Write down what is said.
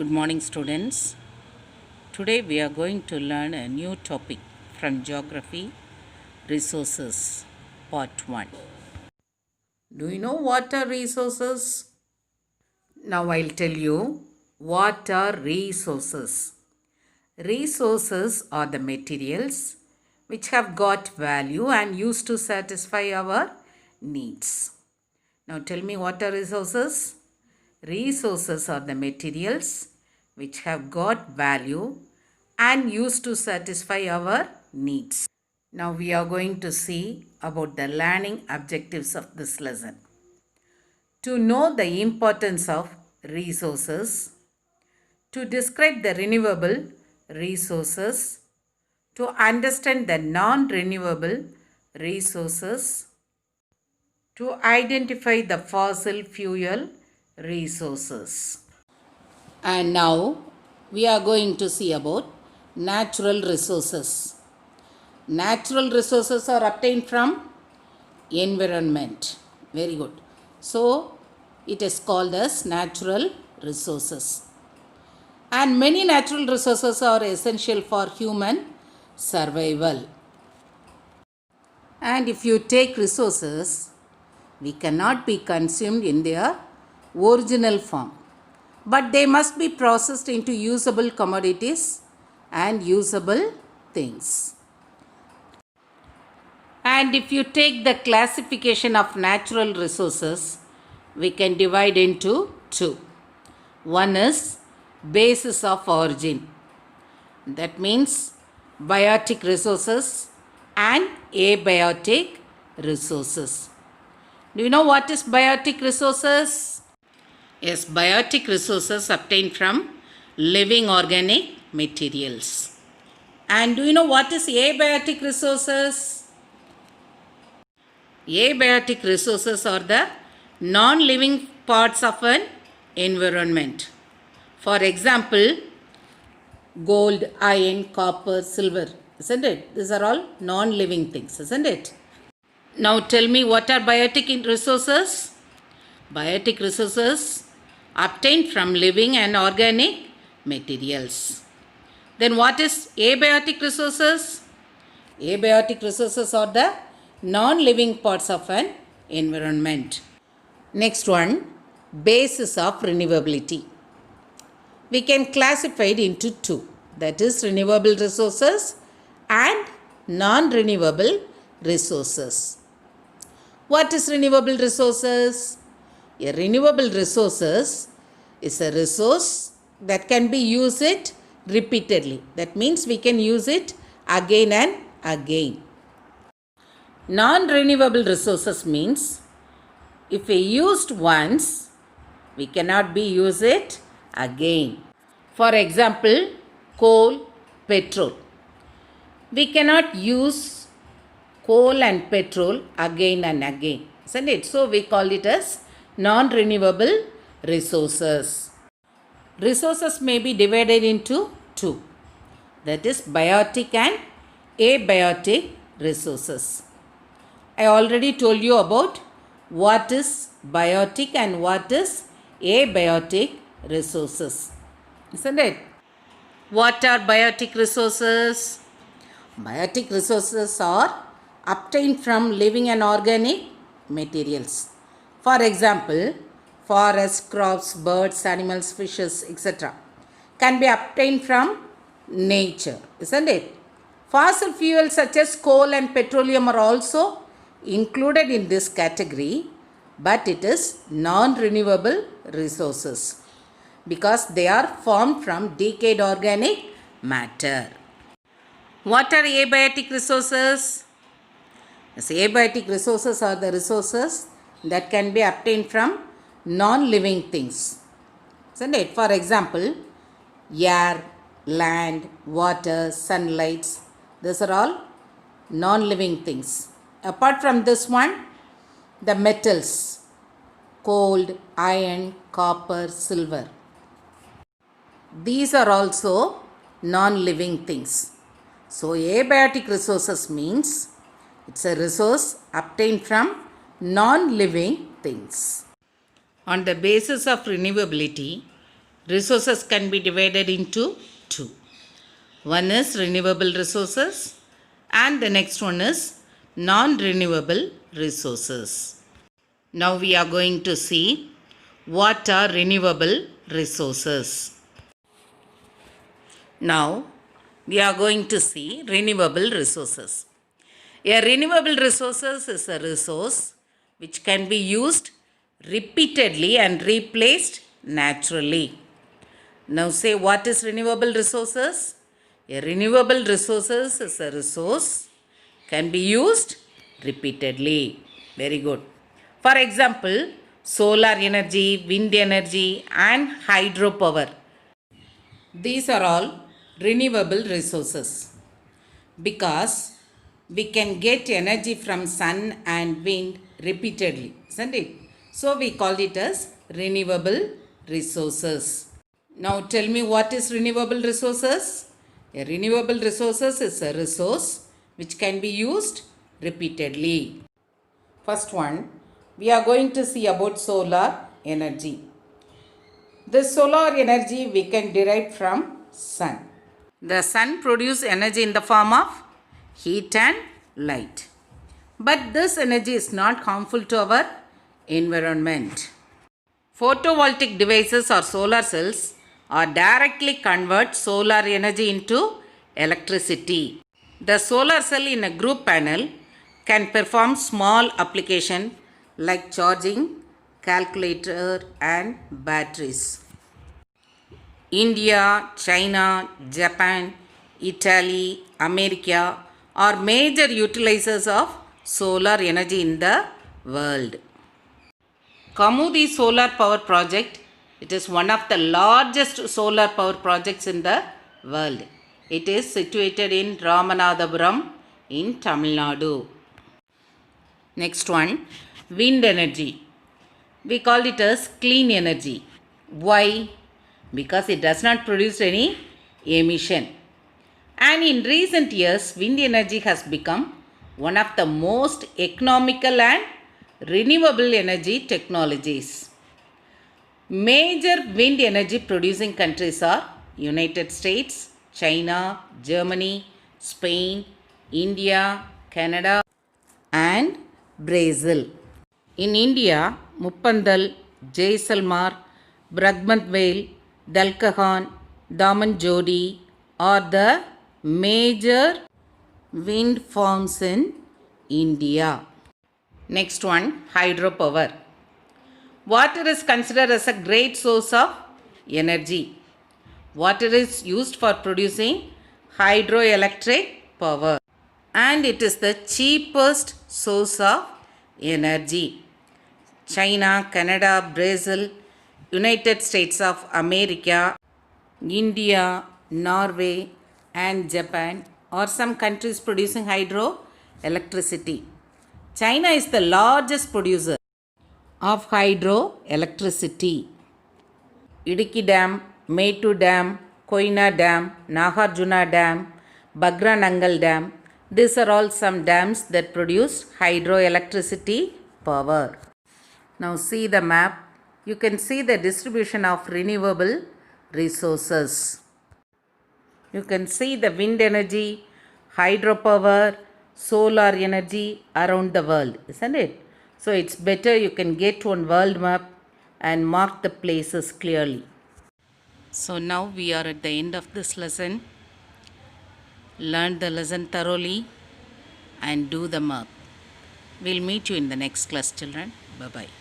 Good morning, students. Today we are going to learn a new topic from Geography Resources Part 1. Do you know what are resources? Now I'll tell you what are resources. Resources are the materials which have got value and used to satisfy our needs. Now tell me what are resources? Resources are the materials which have got value and used to satisfy our needs. Now we are going to see about the learning objectives of this lesson. To know the importance of resources, to describe the renewable resources, to understand the non-renewable resources, to identify the fossil fuel resources. And now we are going to see about natural resources. Natural resources are obtained from environment. Very good. So it is called as natural resources. And many natural resources are essential for human survival. And if you take resources, we cannot be consumed in their original form, but they must be processed into usable commodities and usable things. And if you take the classification of natural resources, we can divide into two. One is basis of origin. That means biotic resources and abiotic resources. Do you know what is biotic resources? Yes, biotic resources obtained from living organic materials. And do you know what is abiotic resources? Abiotic resources are the non-living parts of an environment. For example, gold, iron, copper, silver, isn't it? These are all non-living things, isn't it? Now tell me, what are biotic resources? Biotic resources obtained from living and organic materials. Then what is abiotic resources? Abiotic resources are the non-living parts of an environment. Next one, basis of renewability. We can classify it into two. That is renewable resources and non-renewable resources. What is renewable resources? A renewable resources is a resource that can be used repeatedly. That means we can use it again and again. Non-renewable resources means if we used once, we cannot be use it again. For example, coal, petrol. We cannot use coal and petrol again and again, isn't it? So we call it as non-renewable resources. Resources may be divided into two. That is biotic and abiotic resources. I already told you about what is biotic and what is abiotic resources, isn't it? What are biotic resources? Biotic resources are obtained from living and organic materials. For example, forests, crops, birds, animals, fishes, etc. can be obtained from nature, isn't it? Fossil fuels such as coal and petroleum are also included in this category, but it is non-renewable resources because they are formed from decayed organic matter. What are abiotic resources? Yes, abiotic resources are the resources that can be obtained from non-living things, isn't it? For example, air, land, water, sunlight, these are all non-living things. Apart from this one, the metals, gold, iron, copper, silver, these are also non-living things. So abiotic resources means it's a resource obtained from non-living things. On the basis of renewability, resources can be divided into two. One is renewable resources and the next one is non-renewable resources. Now we are going to see what are renewable resources. Now we are going to see renewable resources. A renewable resources is a resource which can be used repeatedly and replaced naturally. Now say, what is renewable resources? A renewable resources is a resource can be used repeatedly. Very good. For example, solar energy, wind energy and hydropower. These are all renewable resources because we can get energy from sun and wind repeatedly, isn't it? So we call it as renewable resources. Now tell me, what is renewable resources? A renewable resources is a resource which can be used repeatedly. First one, we are going to see about solar energy. This solar energy we can derive from sun. The sun produces energy in the form of heat and light. But this energy is not harmful to our environment. Photovoltaic devices or solar cells are directly convert solar energy into electricity. The solar cell in a group panel can perform small application like charging, calculator and batteries. India, China, Japan, Italy, America are major utilizers of solar energy in the world. Kamudi Solar Power Project, it is one of the largest solar power projects in the world. It is situated in Ramanathapuram in Tamil Nadu. Next one, wind energy. We call it as clean energy. Why? Because it does not produce any emission. And in recent years, wind energy has become one of the most economical and renewable energy technologies. Major wind energy producing countries are United States, China, Germany, Spain, India, Canada and Brazil. In India, Muppandal, Jaisalmer, Brahmanvale, Dalkahan, Damanjodi are the major wind farms in India. Next one, hydropower. Water is considered as a great source of energy. Water is used for producing hydroelectric power and it is the cheapest source of energy. China, Canada, Brazil, United States of America, India, Norway and Japan are some countries producing hydroelectricity. China is the largest producer of hydroelectricity. Idukki Dam, Mettur Dam, Koyna Dam, Nagarjuna Dam, Bagranangal Dam, these are all some dams that produce hydroelectricity power. Now see the map. You can see the distribution of renewable resources. You can see the wind energy, hydropower, solar energy around the world, isn't it? So it's better you can get one world map and mark the places clearly. So now we are at the end of this lesson. Learn the lesson thoroughly and do the map. We'll meet you in the next class, children. Bye-bye.